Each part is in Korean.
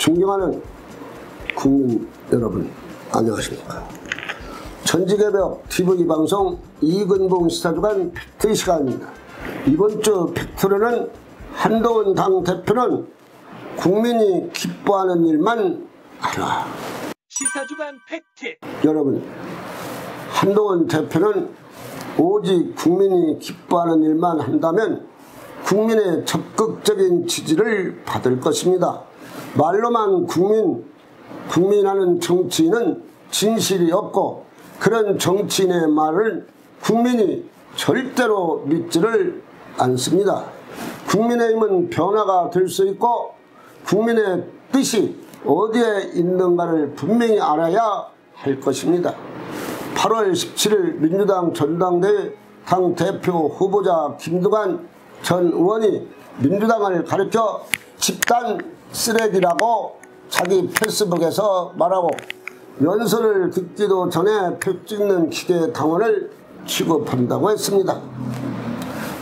존경하는 국민 여러분, 안녕하십니까. 전직외벽 TV방송 이근봉 시사주간 팩트 시간입니다. 이번 주 팩트로는 한동훈 당대표는 국민이 기뻐하는 일만 하라. 시사주간 팩트. 여러분, 한동훈 대표는 오직 국민이 기뻐하는 일만 한다면 국민의 적극적인 지지를 받을 것입니다. 말로만 국민하는 정치인은 진실이 없고 그런 정치인의 말을 국민이 절대로 믿지를 않습니다. 국민의힘은 변화가 될 수 있고 국민의 뜻이 어디에 있는가를 분명히 알아야 할 것입니다. 8월 17일 민주당 전당대회 당대표 후보자 김두관 전 의원이 민주당을 가리켜 집단 쓰레기라고 자기 페이스북에서 말하고 연설을 듣기도 전에 표 찍는 기계 당원을 취급한다고 했습니다.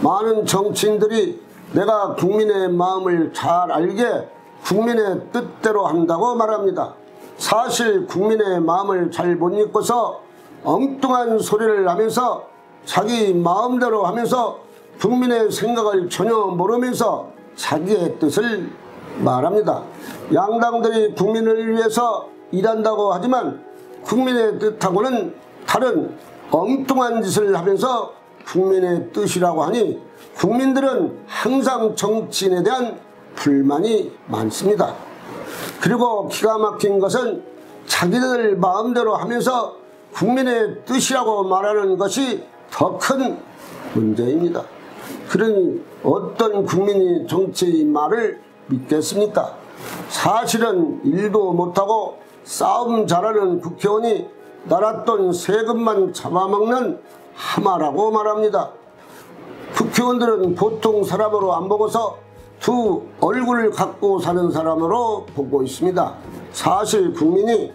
많은 정치인들이 내가 국민의 마음을 잘 알게 국민의 뜻대로 한다고 말합니다. 사실 국민의 마음을 잘 못 읽고서 엉뚱한 소리를 하면서 자기 마음대로 하면서 국민의 생각을 전혀 모르면서 자기의 뜻을 말합니다. 양당들이 국민을 위해서 일한다고 하지만 국민의 뜻하고는 다른 엉뚱한 짓을 하면서 국민의 뜻이라고 하니 국민들은 항상 정치인에 대한 불만이 많습니다. 그리고 기가 막힌 것은 자기들 마음대로 하면서 국민의 뜻이라고 말하는 것이 더 큰 문제입니다. 그러니 어떤 국민이 정치의 말을 믿겠습니까? 사실은 일도 못하고 싸움 잘하는 국회의원이 나라 돈 세금만 잡아먹는 하마라고 말합니다. 국회의원들은 보통 사람으로 안 보고서 두 얼굴을 갖고 사는 사람으로 보고 있습니다. 사실 국민이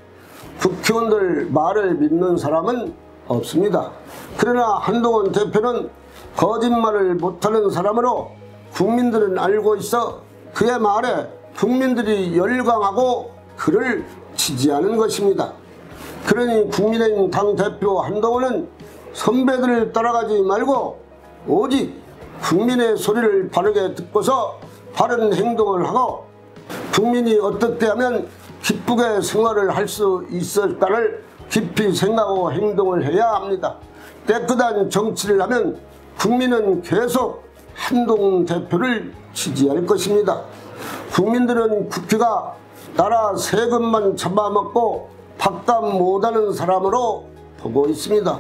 국회의원들 말을 믿는 사람은 없습니다. 그러나 한동훈 대표는 거짓말을 못하는 사람으로 국민들은 알고 있어 그의 말에 국민들이 열광하고 그를 지지하는 것입니다. 그러니 국민의힘 당대표 한동훈은 선배들을 따라가지 말고 오직 국민의 소리를 바르게 듣고서 바른 행동을 하고 국민이 어떻게 하면 기쁘게 생활을 할 수 있을까를 깊이 생각하고 행동을 해야 합니다. 깨끗한 정치를 하면 국민은 계속 한동훈 대표를 지지할 것입니다. 국민들은 국회가 나라 세금만 잡아먹고 밥값 못하는 사람으로 보고 있습니다.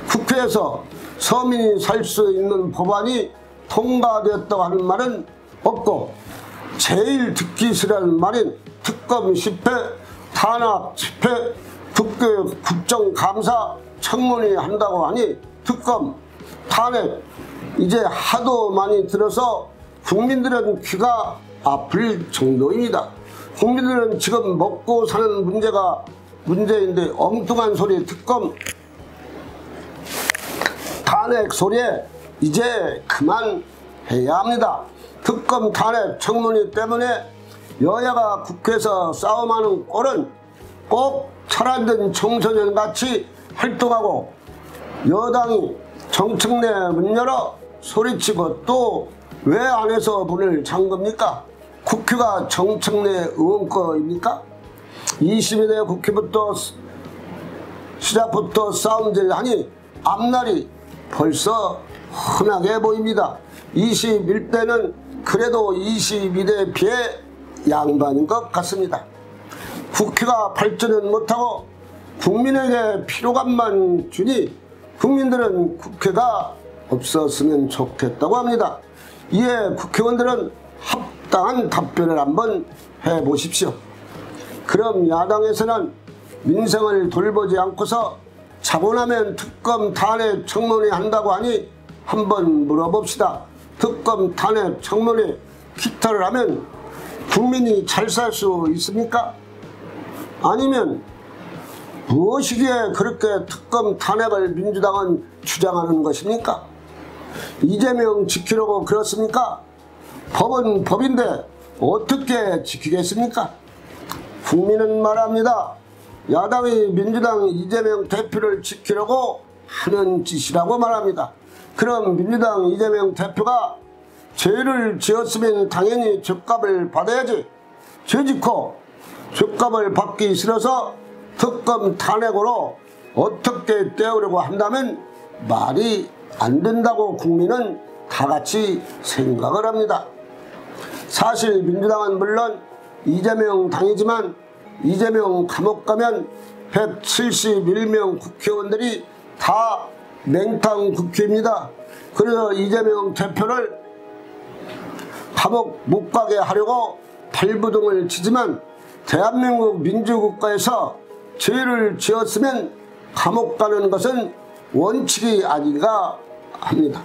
국회에서 서민이 살 수 있는 법안이 통과되었다고 하는 말은 없고 제일 듣기 싫어하는 말인 특검 10회, 탄압 10회, 국정감사 청문회 한다고 하니 특검, 탄핵 이제 하도 많이 들어서 국민들은 귀가 아플 정도입니다. 국민들은 지금 먹고 사는 문제가 문제인데 엉뚱한 소리 특검, 탄핵 소리에 이제 그만해야 합니다. 특검, 탄핵, 청문회 때문에 여야가 국회에서 싸움하는 꼴은 꼭 철안된 청소년같이 활동하고 여당이 정청래 문 열어 소리치고 또 왜 안에서 문을 잠급니까? 국회가 정청래 의원 거입니까? 22대 국회부터 시작부터 싸움질 하니 앞날이 벌써 흔하게 보입니다. 21대는 그래도 22대에 비해 양반인 것 같습니다. 국회가 발전은 못하고 국민에게 피로감만 주니 국민들은 국회가 없었으면 좋겠다고 합니다. 이에 국회의원들은 합당한 답변을 한번 해보십시오. 그럼 야당에서는 민생을 돌보지 않고서 자고 나면 특검, 탄핵, 청문회 한다고 하니 한번 물어봅시다. 특검, 탄핵, 청문회, 기타를 하면 국민이 잘 살 수 있습니까? 아니면 무엇이기에 그렇게 특검, 탄핵을 민주당은 주장하는 것입니까? 이재명 지키려고 그렇습니까? 법은 법인데 어떻게 지키겠습니까? 국민은 말합니다. 야당이 민주당 이재명 대표를 지키려고 하는 짓이라고 말합니다. 그럼 민주당 이재명 대표가 죄를 지었으면 당연히 죗값을 받아야지. 죄 짓고 죗값을 받기 싫어서 특검 탄핵으로 어떻게 떼우려고 한다면 말이 안 된다고 국민은 다 같이 생각을 합니다. 사실 민주당은 물론 이재명 당이지만 이재명 감옥 가면 171명 국회의원들이 다 맹탕 국회입니다. 그래서 이재명 대표를 감옥 못 가게 하려고 발부둥을 치지만 대한민국 민주국가에서 죄를 지었으면 감옥 가는 것은 원칙이 아닌가 합니다.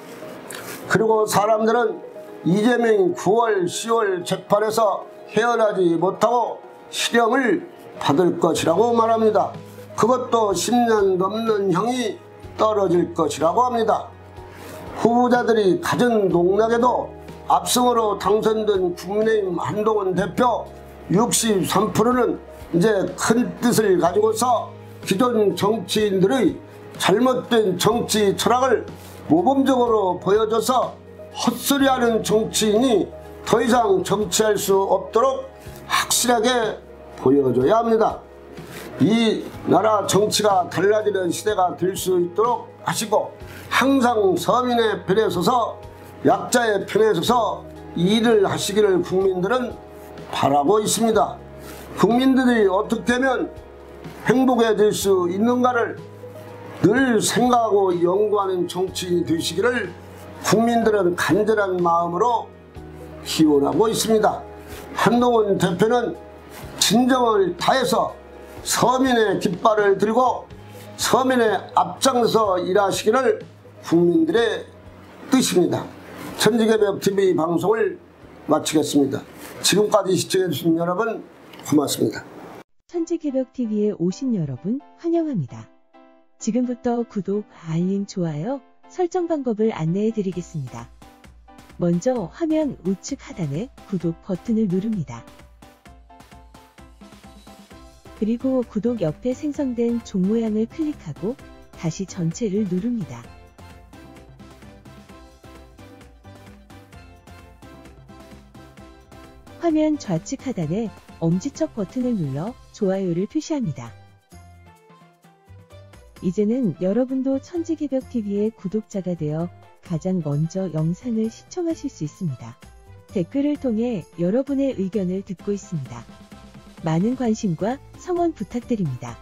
그리고 사람들은 이재명이 9월, 10월 재판에서 헤어나지 못하고 실형을 받을 것이라고 말합니다. 그것도 10년 넘는 형이 떨어질 것이라고 합니다. 후보자들이 갖은 농락에도 압승으로 당선된 국민의힘 한동훈 대표 63%는 이제 큰 뜻을 가지고서 기존 정치인들의 잘못된 정치 철학을 모범적으로 보여줘서 헛소리하는 정치인이 더 이상 정치할 수 없도록 확실하게 보여줘야 합니다. 이 나라 정치가 달라지는 시대가 될 수 있도록 하시고 항상 서민의 편에 서서 약자의 편에 서서 일을 하시기를 국민들은 바라고 있습니다. 국민들이 어떻게 하면 행복해질 수 있는가를 늘 생각하고 연구하는 정치인이 되시기를 국민들은 간절한 마음으로 기원하고 있습니다. 한동훈 대표는 진정을 다해서 서민의 깃발을 들고 서민의 앞장서 일하시기를 국민들의 뜻입니다. 천지개벽TV 방송을 마치겠습니다. 지금까지 시청해주신 여러분 고맙습니다. 천지개벽TV에 오신 여러분 환영합니다. 지금부터 구독, 알림, 좋아요, 설정 방법을 안내해 드리겠습니다. 먼저 화면 우측 하단에 구독 버튼을 누릅니다. 그리고 구독 옆에 생성된 종 모양을 클릭하고 다시 전체를 누릅니다. 화면 좌측 하단에 엄지척 버튼을 눌러 좋아요를 표시합니다. 이제는 여러분도 천지개벽TV의 구독자가 되어 가장 먼저 영상을 시청하실 수 있습니다. 댓글을 통해 여러분의 의견을 듣고 있습니다. 많은 관심과 성원 부탁드립니다.